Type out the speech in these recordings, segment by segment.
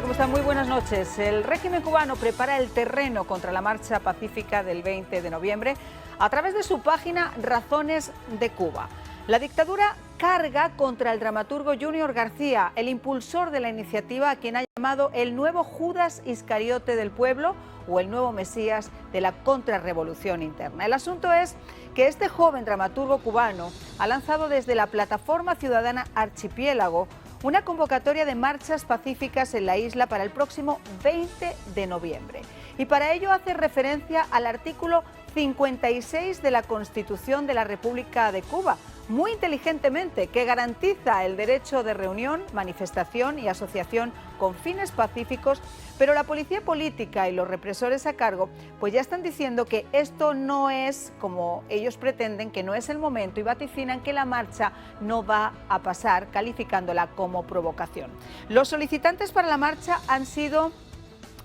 tal? ¿Cómo están? Muy buenas noches. El régimen cubano prepara el terreno contra la marcha pacífica del 20 de noviembre a través de su página Razones de Cuba. La dictadura carga contra el dramaturgo Junior García, el impulsor de la iniciativa, a quien ha llamado el nuevo Judas Iscariote del pueblo o el nuevo Mesías de la contrarrevolución interna. El asunto es que este joven dramaturgo cubano ha lanzado desde la plataforma ciudadana Archipiélago una convocatoria de marchas pacíficas en la isla para el próximo 20 de noviembre. Y para ello hace referencia al artículo 56 de la Constitución de la República de Cuba, muy inteligentemente, que garantiza el derecho de reunión, manifestación y asociación con fines pacíficos, pero la policía política y los represores a cargo pues ya están diciendo que esto no es como ellos pretenden, que no es el momento, y vaticinan que la marcha no va a pasar, calificándola como provocación. Los solicitantes para la marcha han sido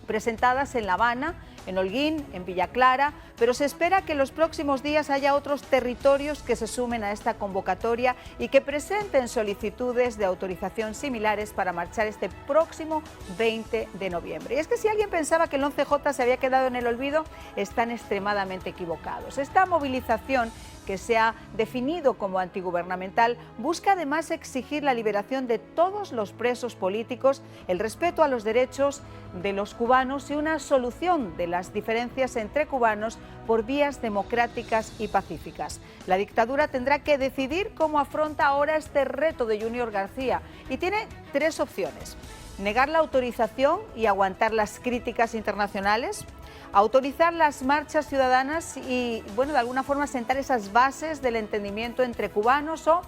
presentadas en La Habana, en Holguín, en Villa Clara, pero se espera que en los próximos días haya otros territorios que se sumen a esta convocatoria y que presenten solicitudes de autorización similares para marchar este próximo 20 de noviembre. Y es que si alguien pensaba que el 11J se había quedado en el olvido, están extremadamente equivocados. Esta movilización, que se ha definido como antigubernamental, busca además exigir la liberación de todos los presos políticos, el respeto a los derechos de los cubanos y una solución de las diferencias entre cubanos por vías democráticas y pacíficas. La dictadura tendrá que decidir cómo afronta ahora este reto de Junior García y tiene tres opciones: negar la autorización y aguantar las críticas internacionales, autorizar las marchas ciudadanas y, bueno, de alguna forma sentar esas bases del entendimiento entre cubanos, o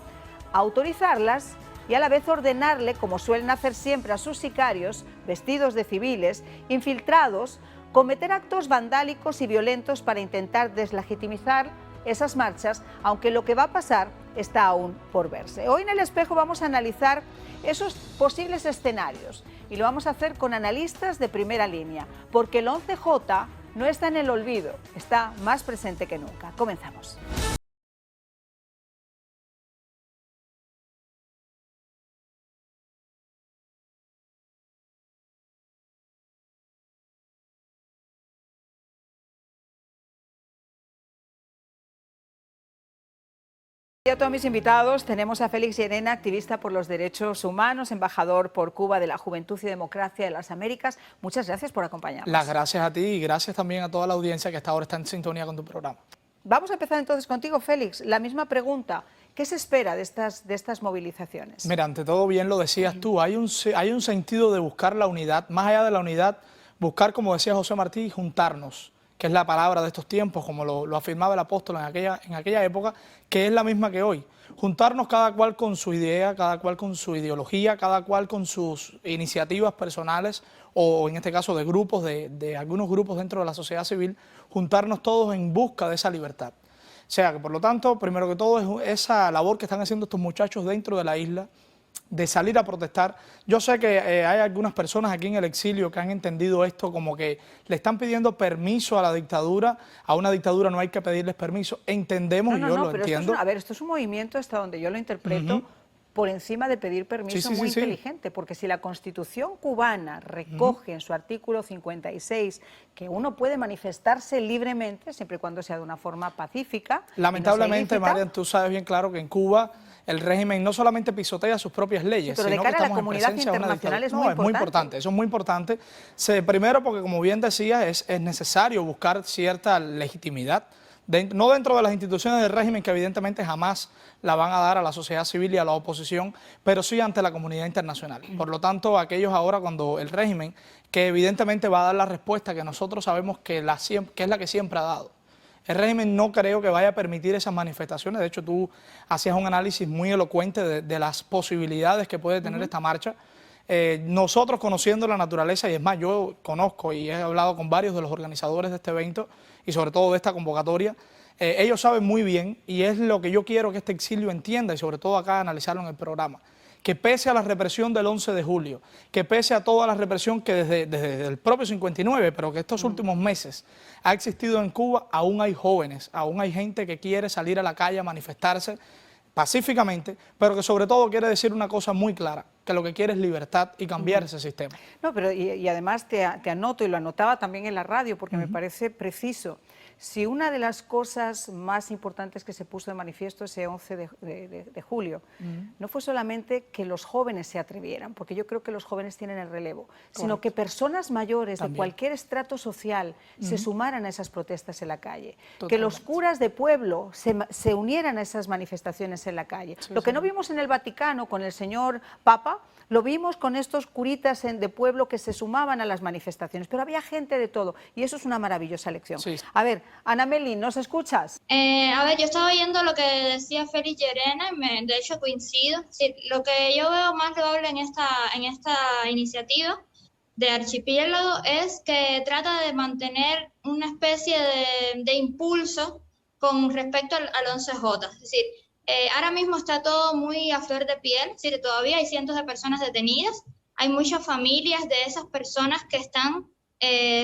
autorizarlas y a la vez ordenarle, como suelen hacer siempre a sus sicarios, vestidos de civiles, infiltrados, cometer actos vandálicos y violentos para intentar deslegitimizar esas marchas, aunque lo que va a pasar está aún por verse. Hoy en El Espejo vamos a analizar esos posibles escenarios y lo vamos a hacer con analistas de primera línea, porque el 11J no está en el olvido, está más presente que nunca. Comenzamos. Y a todos mis invitados, tenemos a Félix Llerena, activista por los derechos humanos, embajador por Cuba de la Juventud y Democracia de las Américas. Muchas gracias por acompañarnos. Las gracias a ti y gracias también a toda la audiencia que hasta ahora está en sintonía con tu programa. Vamos a empezar entonces contigo, Félix. La misma pregunta. ¿Qué se espera de estas movilizaciones? Mira, ante todo, bien lo decías tú, hay un sentido de buscar la unidad, más allá de la unidad, buscar, como decía José Martí, juntarnos, que es la palabra de estos tiempos, como lo afirmaba el apóstol en aquella época, que es la misma que hoy. Juntarnos cada cual con su idea, cada cual con su ideología, cada cual con sus iniciativas personales, o en este caso de grupos, de algunos grupos dentro de la sociedad civil, juntarnos todos en busca de esa libertad. O sea que, por lo tanto, primero que todo, es esa labor que están haciendo estos muchachos dentro de la isla, de salir a protestar. Yo sé que hay algunas personas aquí en el exilio que han entendido esto como que le están pidiendo permiso a la dictadura. A una dictadura no hay que pedirles permiso. Entendemos, yo lo entiendo. Esto es un movimiento, hasta donde yo lo interpreto, por encima de pedir permiso, muy inteligente, porque si la Constitución cubana recoge en su artículo 56 que uno puede manifestarse libremente, siempre y cuando sea de una forma pacífica. Lamentablemente, Marian, tú sabes bien claro que en Cuba el régimen no solamente pisotea sus propias leyes, pero sino de cara que a la comunidad internacional es muy importante. Eso es muy importante. Primero porque, como bien decías, es necesario buscar cierta legitimidad, no dentro de las instituciones del régimen, que evidentemente jamás la van a dar a la sociedad civil y a la oposición, pero sí ante la comunidad internacional. Por lo tanto, aquellos ahora, cuando el régimen, que evidentemente va a dar la respuesta que nosotros sabemos que es la que siempre ha dado. El régimen no creo que vaya a permitir esas manifestaciones. De hecho, tú hacías un análisis muy elocuente de las posibilidades que puede tener esta marcha. Nosotros, conociendo la naturaleza, y es más, yo conozco y he hablado con varios de los organizadores de este evento y sobre todo de esta convocatoria, ellos saben muy bien, y es lo que yo quiero que este exilio entienda, y sobre todo acá analizarlo en el programa, que pese a la represión del 11 de julio, que pese a toda la represión que desde el propio 59, pero que estos últimos meses ha existido en Cuba, aún hay jóvenes, aún hay gente que quiere salir a la calle a manifestarse pacíficamente, pero que sobre todo quiere decir una cosa muy clara: que lo que quiere es libertad y cambiar ese sistema. No, pero y además te anoto, y lo anotaba también en la radio, porque me parece preciso. Si una de las cosas más importantes que se puso de manifiesto ese 11 de julio no fue solamente que los jóvenes se atrevieran, porque yo creo que los jóvenes tienen el relevo, sino que personas mayores de cualquier estrato social se sumaran a esas protestas en la calle, que los curas de pueblo se unieran a esas manifestaciones en la calle. Lo que no vimos en el Vaticano con el señor Papa, lo vimos con estos curitas de pueblo que se sumaban a las manifestaciones, pero había gente de todo y eso es una maravillosa lección. Sí. A ver, Ana Meli, ¿nos escuchas? A ver, yo estaba oyendo lo que decía Félix Llerena y de hecho coincido. Sí, lo que yo veo más loable en esta iniciativa de Archipiélago es que trata de mantener una especie de impulso con respecto al 11J, es decir, ahora mismo está todo muy a flor de piel, es decir, todavía hay cientos de personas detenidas, hay muchas familias de esas personas que están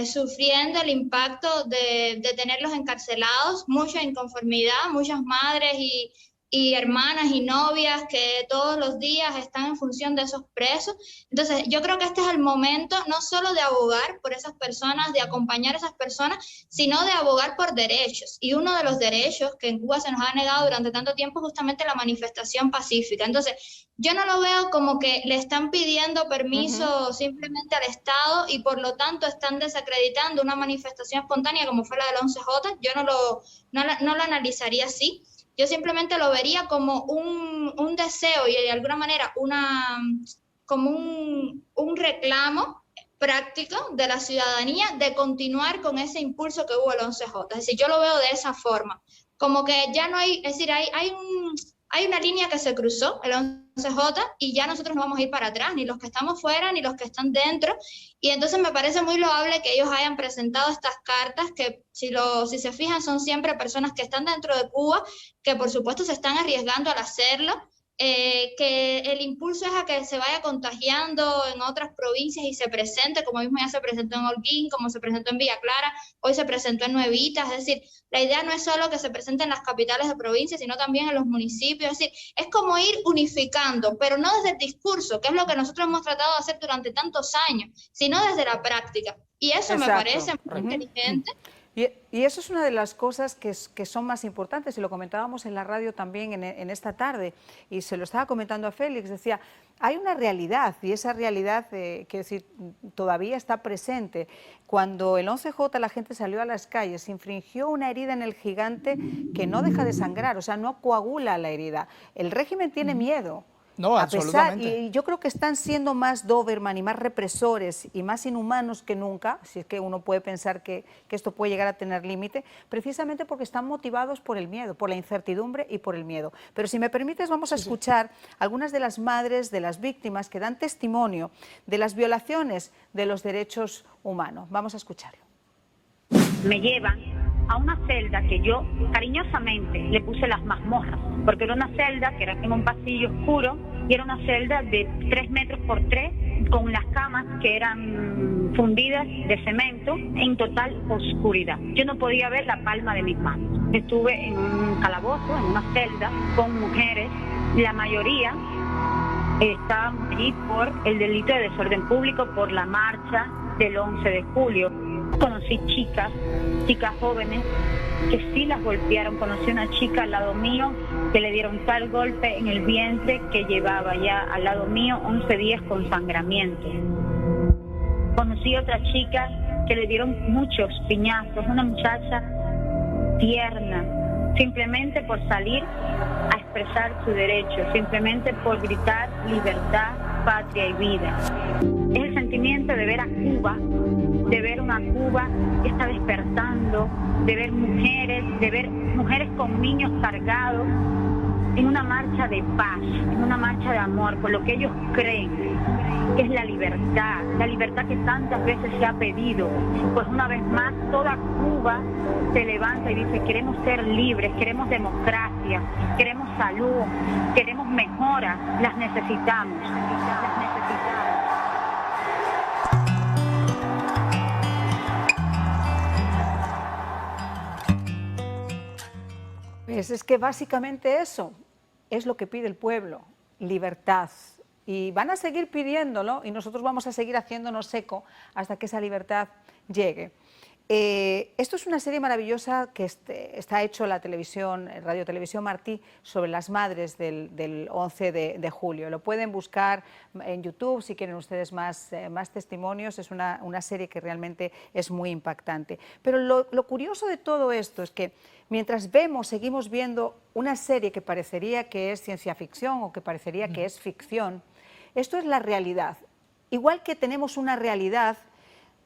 sufriendo el impacto de tenerlos encarcelados, mucha inconformidad, muchas madres y hermanas y novias que todos los días están en función de esos presos. Entonces, yo creo que este es el momento no solo de abogar por esas personas, de acompañar a esas personas, sino de abogar por derechos. Y uno de los derechos que en Cuba se nos ha negado durante tanto tiempo es justamente la manifestación pacífica. Entonces, yo no lo veo como que le están pidiendo permiso simplemente al Estado y por lo tanto están desacreditando una manifestación espontánea como fue la del 11J. Yo no lo analizaría así. Yo simplemente lo vería como un deseo y de alguna manera como un reclamo práctico de la ciudadanía de continuar con ese impulso que hubo el 11J. Es decir, yo lo veo de esa forma. Como que ya no hay, es decir, hay una línea que se cruzó, el 11J, y ya nosotros no vamos a ir para atrás, ni los que estamos fuera, ni los que están dentro. Y entonces me parece muy loable que ellos hayan presentado estas cartas, que si se fijan son siempre personas que están dentro de Cuba, que por supuesto se están arriesgando al hacerlo, que el impulso es a que se vaya contagiando en otras provincias y se presente, como mismo ya se presentó en Holguín, como se presentó en Villa Clara, hoy se presentó en Nuevitas. Es decir, la idea no es solo que se presente en las capitales de provincias, sino también en los municipios. Es decir, es como ir unificando, pero no desde el discurso, que es lo que nosotros hemos tratado de hacer durante tantos años, sino desde la práctica. Y eso me parece muy inteligente. Y eso es una de las cosas que son más importantes, y lo comentábamos en la radio también en esta tarde, y se lo estaba comentando a Félix, decía, hay una realidad, y esa realidad, quiero decir, todavía está presente. Cuando el 11J la gente salió a las calles, se infringió una herida en el gigante que no deja de sangrar, o sea, no coagula la herida. El régimen tiene miedo. No, absolutamente. Y yo creo que están siendo más Doberman y más represores y más inhumanos que nunca, si es que uno puede pensar que esto puede llegar a tener límite, precisamente porque están motivados por el miedo, por la incertidumbre y por el miedo. Pero si me permites, vamos a escuchar algunas de las madres de las víctimas que dan testimonio de las violaciones de los derechos humanos. Vamos a escucharlo. Me llevan a una celda que yo cariñosamente le puse las mazmorras, porque era una celda que era en un pasillo oscuro y era una celda de 3 metros por 3 con las camas que eran fundidas de cemento en total oscuridad. Yo no podía ver la palma de mis manos. Estuve en un calabozo, en una celda con mujeres, la mayoría estaban allí por el delito de desorden público por la marcha del 11 de julio. Conocí chicas jóvenes que sí las golpearon. Conocí una chica al lado mío que le dieron tal golpe en el vientre que llevaba ya al lado mío 11 días con sangramiento. Conocí otra chica que le dieron muchos piñazos, una muchacha tierna, simplemente por salir a expresar su derecho, simplemente por gritar libertad, patria y vida. Es el sentimiento de ver a Cuba, de ver una Cuba que está despertando, de ver mujeres con niños cargados en una marcha de paz, en una marcha de amor, por lo que ellos creen que es la libertad que tantas veces se ha pedido. Pues una vez más toda Cuba se levanta y dice: queremos ser libres, queremos democracia, queremos salud, queremos mejora, las necesitamos. Pues es que básicamente eso es lo que pide el pueblo: libertad, y van a seguir pidiéndolo y nosotros vamos a seguir haciéndonos eco hasta que esa libertad llegue. Esto es una serie maravillosa que está hecho la televisión, Radio Televisión Martí, sobre las madres del 11 de julio. Lo pueden buscar en YouTube si quieren ustedes más testimonios. Es una serie que realmente es muy impactante. Pero lo curioso de todo esto es que mientras seguimos viendo una serie que parecería que es ciencia ficción o que parecería que es ficción, esto es la realidad. Igual que tenemos una realidad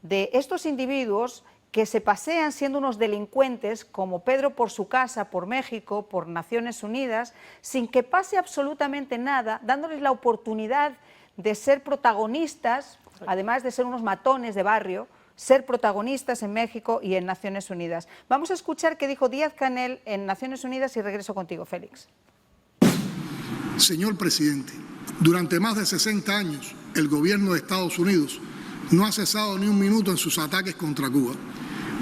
de estos individuos que se pasean siendo unos delincuentes como Pedro por su casa, por México, por Naciones Unidas, sin que pase absolutamente nada, dándoles la oportunidad de ser protagonistas, además de ser unos matones de barrio, ser protagonistas en México y en Naciones Unidas. Vamos a escuchar qué dijo Díaz-Canel en Naciones Unidas y regreso contigo, Félix. Señor presidente, durante más de 60 años, el gobierno de Estados Unidos no ha cesado ni un minuto en sus ataques contra Cuba.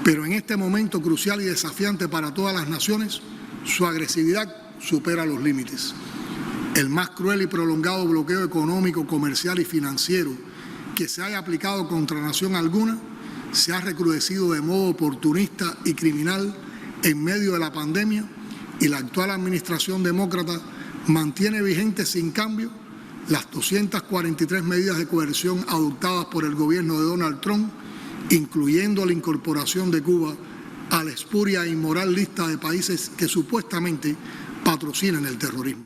Pero en este momento crucial y desafiante para todas las naciones, su agresividad supera los límites. El más cruel y prolongado bloqueo económico, comercial y financiero que se haya aplicado contra nación alguna se ha recrudecido de modo oportunista y criminal en medio de la pandemia, y la actual administración demócrata mantiene vigentes sin cambio las 243 medidas de coerción adoptadas por el gobierno de Donald Trump, incluyendo la incorporación de Cuba a la espuria e inmoral lista de países que supuestamente patrocinan el terrorismo.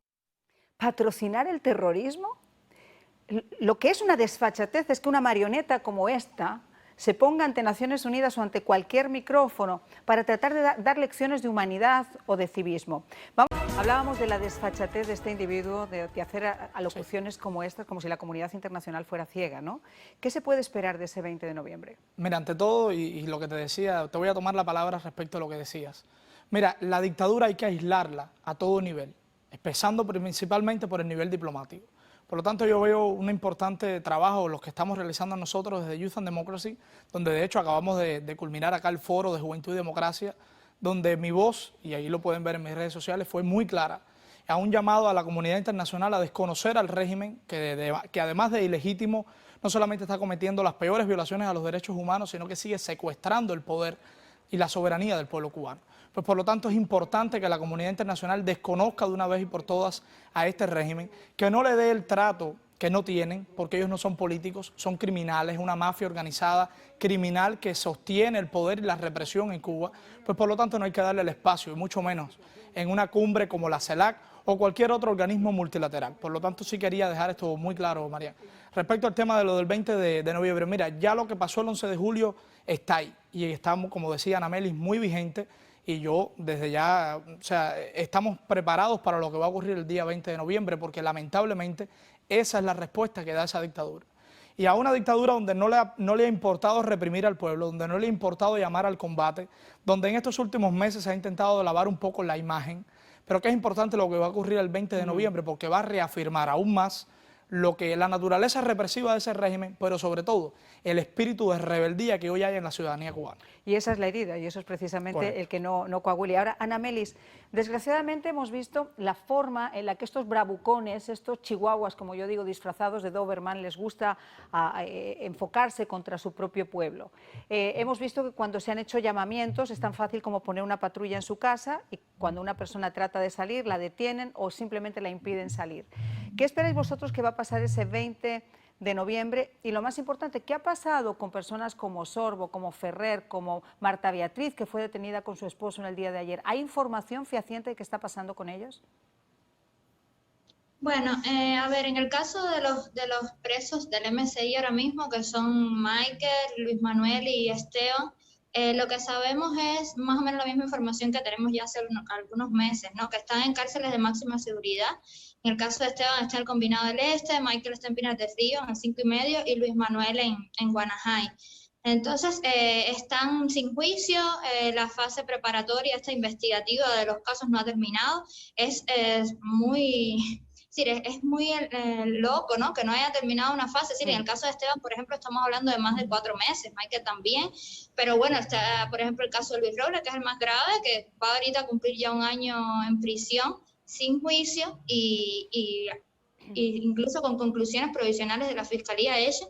¿Patrocinar el terrorismo? Lo que es una desfachatez es que una marioneta como esta se ponga ante Naciones Unidas o ante cualquier micrófono para tratar de dar lecciones de humanidad o de civismo. Hablábamos de la desfachatez de este individuo, de hacer alocuciones como estas, como si la comunidad internacional fuera ciega, ¿no? ¿Qué se puede esperar de ese 20 de noviembre? Mira, ante todo, y lo que te decía, te voy a tomar la palabra respecto a lo que decías. Mira, la dictadura hay que aislarla a todo nivel, empezando principalmente por el nivel diplomático. Por lo tanto, yo veo un importante trabajo, los que estamos realizando nosotros desde Youth and Democracy, donde de hecho acabamos de culminar acá el foro de Juventud y Democracia, donde mi voz, y ahí lo pueden ver en mis redes sociales, fue muy clara, a un llamado a la comunidad internacional a desconocer al régimen que además de ilegítimo, no solamente está cometiendo las peores violaciones a los derechos humanos, sino que sigue secuestrando el poder y la soberanía del pueblo cubano. Pues por lo tanto es importante que la comunidad internacional desconozca de una vez y por todas a este régimen, que no le dé el trato que no tienen, porque ellos no son políticos, son criminales, una mafia organizada criminal que sostiene el poder y la represión en Cuba. Pues por lo tanto no hay que darle el espacio, y mucho menos en una cumbre como la CELAC o cualquier otro organismo multilateral. Por lo tanto sí quería dejar esto muy claro, María. Respecto al tema de lo del 20 de noviembre, mira, ya lo que pasó el 11 de julio está ahí y estamos, como decía Ana Melis, muy vigente. Y yo desde ya, o sea, estamos preparados para lo que va a ocurrir el día 20 de noviembre, porque lamentablemente esa es la respuesta que da esa dictadura. Y a una dictadura donde no le ha importado reprimir al pueblo, donde no le ha importado llamar al combate, donde en estos últimos meses se ha intentado lavar un poco la imagen, pero que es importante lo que va a ocurrir el 20 de noviembre, porque va a reafirmar aún más lo que la naturaleza represiva de ese régimen, pero sobre todo el espíritu de rebeldía que hoy hay en la ciudadanía cubana. Y esa es la herida, y eso es precisamente el que no coagule. Ahora, Ana Melis, desgraciadamente hemos visto la forma en la que estos bravucones, estos chihuahuas, como yo digo, disfrazados de Doberman, les gusta enfocarse contra su propio pueblo. Hemos visto que cuando se han hecho llamamientos es tan fácil como poner una patrulla en su casa y cuando una persona trata de salir la detienen o simplemente la impiden salir. ¿Qué esperáis vosotros que va a pasar ese 20 de noviembre? Y lo más importante, ¿qué ha pasado con personas como Sorbo, como Ferrer, como Marta Beatriz, que fue detenida con su esposo en el día de ayer? ¿Hay información fehaciente de qué está pasando con ellos? Bueno, a ver, en el caso de los presos del MSI ahora mismo, que son Michael, Luis Manuel y Esteban, lo que sabemos es más o menos la misma información que tenemos ya hace algunos meses, ¿no? Que están en cárceles de máxima seguridad. En el caso de Esteban está en el Combinado del Este, Michael está en Pinar del Río, en el 5 y medio, y Luis Manuel en Guanajay. Entonces, están sin juicio, la fase preparatoria, esta investigativa de los casos no ha terminado. Es muy loco, ¿no? Que no haya terminado una fase. En el caso de Esteban, por ejemplo, estamos hablando de más de 4 meses, Michael también, pero bueno, está, por ejemplo, el caso de Luis Robles, que es el más grave, que va ahorita a cumplir ya 1 año en prisión, sin juicio, y incluso con conclusiones provisionales de la Fiscalía hecha.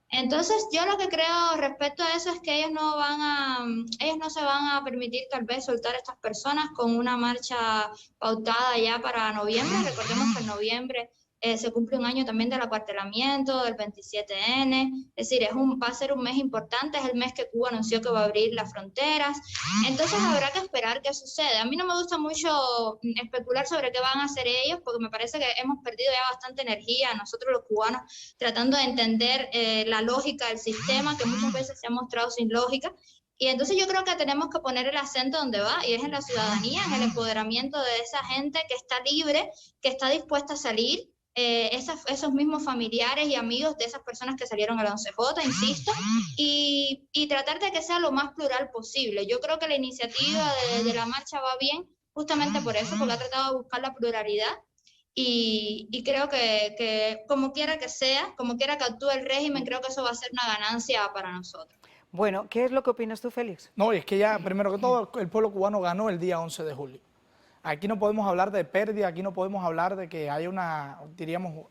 Entonces, yo lo que creo respecto a eso es que ellos no se van a permitir tal vez soltar a estas personas con una marcha pautada ya para noviembre. Recordemos que en noviembre se cumple un año también del acuartelamiento, del 27N, es decir, va a ser un mes importante, es el mes que Cuba anunció que va a abrir las fronteras, entonces habrá que esperar qué sucede. A mí no me gusta mucho especular sobre qué van a hacer ellos, porque me parece que hemos perdido ya bastante energía, nosotros los cubanos, tratando de entender la lógica del sistema, que muchas veces se ha mostrado sin lógica. Y entonces yo creo que tenemos que poner el acento donde va, y es en la ciudadanía, en el empoderamiento de esa gente que está libre, que está dispuesta a salir, esos mismos familiares y amigos de esas personas que salieron al 11J, insisto, y tratar de que sea lo más plural posible. Yo creo que la iniciativa de la marcha va bien justamente por eso, porque ha tratado de buscar la pluralidad, y creo que como quiera que sea, como quiera que actúe el régimen, creo que eso va a ser una ganancia para nosotros. Bueno, ¿qué es lo que opinas tú, Félix? No, y es que ya, primero que todo, el pueblo cubano ganó el día 11 de julio. Aquí no podemos hablar de pérdida, aquí no podemos hablar de que hay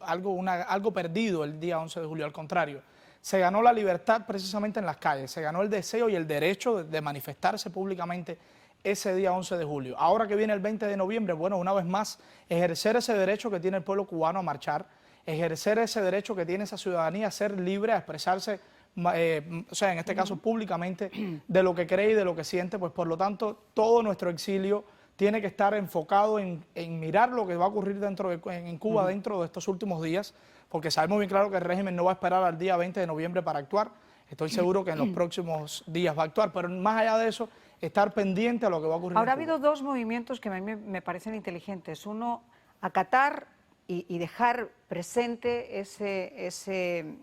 algo perdido el día 11 de julio, al contrario. Se ganó la libertad precisamente en las calles, se ganó el deseo y el derecho de manifestarse públicamente ese día 11 de julio. Ahora que viene el 20 de noviembre, bueno, una vez más, ejercer ese derecho que tiene el pueblo cubano a marchar, ejercer ese derecho que tiene esa ciudadanía a ser libre, a expresarse, o sea, en este caso públicamente, de lo que cree y de lo que siente, pues por lo tanto, todo nuestro exilio tiene que estar enfocado en mirar lo que va a ocurrir en Cuba dentro de estos últimos días, porque sabemos bien claro que el régimen no va a esperar al día 20 de noviembre para actuar. Estoy seguro que en los próximos días va a actuar, pero más allá de eso, estar pendiente a lo que va a ocurrir. Ahora ha habido dos movimientos que a mí me parecen inteligentes. Uno, acatar y dejar presente ese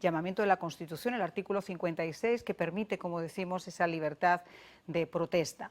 llamamiento de la Constitución, el artículo 56, que permite, como decimos, esa libertad de protesta.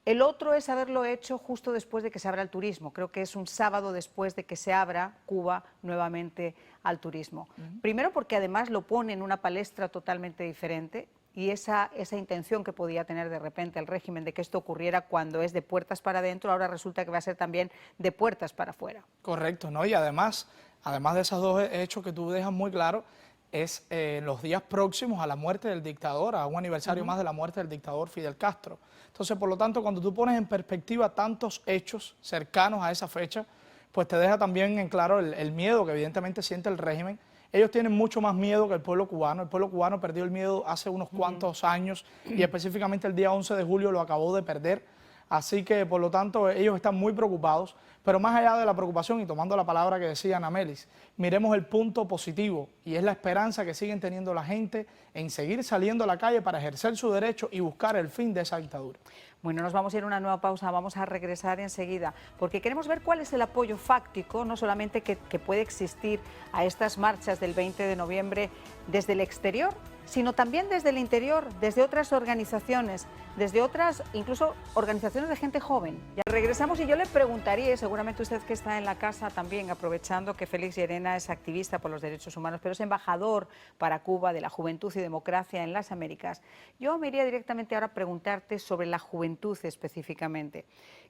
El otro es haberlo hecho justo después de que se abra el turismo. Creo que es un sábado después de que se abra Cuba nuevamente al turismo. Primero porque además lo pone en una palestra totalmente diferente, y esa intención que podía tener de repente el régimen de que esto ocurriera cuando es de puertas para adentro, ahora resulta que va a ser también de puertas para afuera. Correcto, ¿no? Y además de esos dos hechos que tú dejas muy claro, es los días próximos a la muerte del dictador, a un aniversario más de la muerte del dictador Fidel Castro. Entonces, por lo tanto, cuando tú pones en perspectiva tantos hechos cercanos a esa fecha, pues te deja también en claro el miedo que evidentemente siente el régimen. Ellos tienen mucho más miedo que el pueblo cubano. El pueblo cubano perdió el miedo hace unos cuantos años y específicamente el día 11 de julio lo acabó de perder. Así que, por lo tanto, ellos están muy preocupados. Pero más allá de la preocupación, y tomando la palabra que decía Ana Melis, miremos el punto positivo, y es la esperanza que siguen teniendo la gente en seguir saliendo a la calle para ejercer su derecho y buscar el fin de esa dictadura. Bueno, nos vamos a ir a una nueva pausa, vamos a regresar enseguida, porque queremos ver cuál es el apoyo fáctico, no solamente que puede existir a estas marchas del 20 de noviembre desde el exterior, sino también desde el interior, desde otras organizaciones, desde otras, incluso organizaciones de gente joven. Ya regresamos y yo le preguntaría, y seguramente usted que está en la casa también, aprovechando que Félix Llerena es activista por los derechos humanos, pero es embajador para Cuba de la Juventud y Democracia en las Américas, yo me iría directamente ahora a preguntarte sobre la juventud específicamente.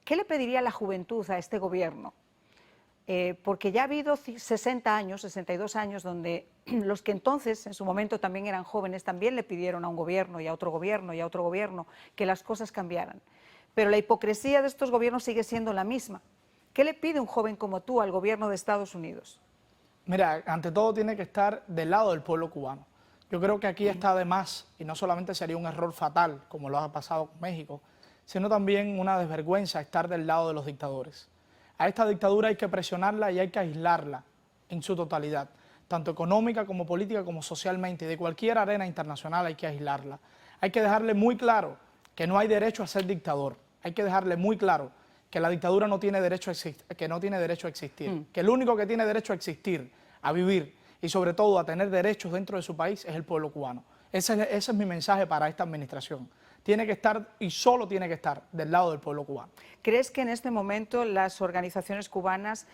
¿Qué le pediría la juventud a este gobierno? Porque ya ha habido 60 años, 62 años, donde los que entonces, en su momento también eran jóvenes, también le pidieron a un gobierno y a otro gobierno y a otro gobierno que las cosas cambiaran. Pero la hipocresía de estos gobiernos sigue siendo la misma. ¿Qué le pide un joven como tú al gobierno de Estados Unidos? Mira, ante todo tiene que estar del lado del pueblo cubano. Yo creo que aquí está de más, y no solamente sería un error fatal, como lo ha pasado con México, sino también una desvergüenza estar del lado de los dictadores. A esta dictadura hay que presionarla y hay que aislarla en su totalidad, tanto económica como política como socialmente, y de cualquier arena internacional hay que aislarla. Hay que dejarle muy claro que no hay derecho a ser dictador, hay que dejarle muy claro que la dictadura no tiene derecho a existir, que el único que tiene derecho a existir, a vivir y sobre todo a tener derechos dentro de su país es el pueblo cubano. Ese es mi mensaje para esta administración. Tiene que estar, y solo tiene que estar, del lado del pueblo cubano. ¿Crees que en este momento las organizaciones cubanas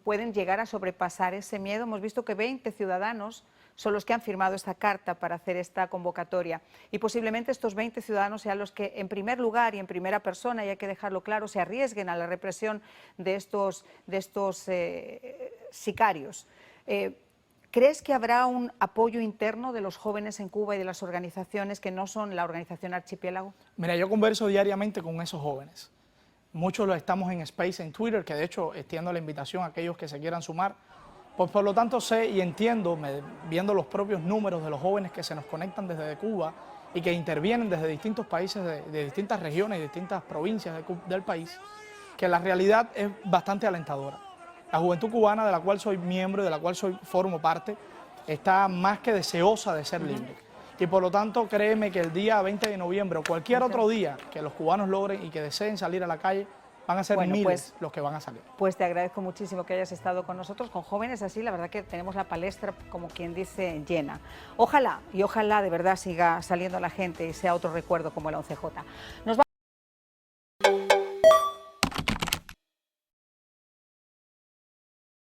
pueden llegar a sobrepasar ese miedo? Hemos visto que 20 ciudadanos son los que han firmado esta carta para hacer esta convocatoria. Y posiblemente estos 20 ciudadanos sean los que, en primer lugar y en primera persona, y hay que dejarlo claro, se arriesguen a la represión de estos sicarios. ¿Crees que habrá un apoyo interno de los jóvenes en Cuba y de las organizaciones que no son la organización Archipiélago? Mira, yo converso diariamente con esos jóvenes. Muchos lo estamos en Space en Twitter, que de hecho extiendo la invitación a aquellos que se quieran sumar. Pues por lo tanto sé y entiendo, viendo los propios números de los jóvenes que se nos conectan desde Cuba y que intervienen desde distintos países, de distintas regiones y distintas provincias del país, que la realidad es bastante alentadora. La juventud cubana, de la cual soy miembro y de la cual formo parte, está más que deseosa de ser libre. Y por lo tanto, créeme que el día 20 de noviembre o cualquier otro día que los cubanos logren y que deseen salir a la calle, van a ser miles los que van a salir. Pues te agradezco muchísimo que hayas estado con nosotros, con jóvenes así. La verdad que tenemos la palestra, como quien dice, llena. Ojalá, y ojalá de verdad siga saliendo la gente y sea otro recuerdo como el 11J.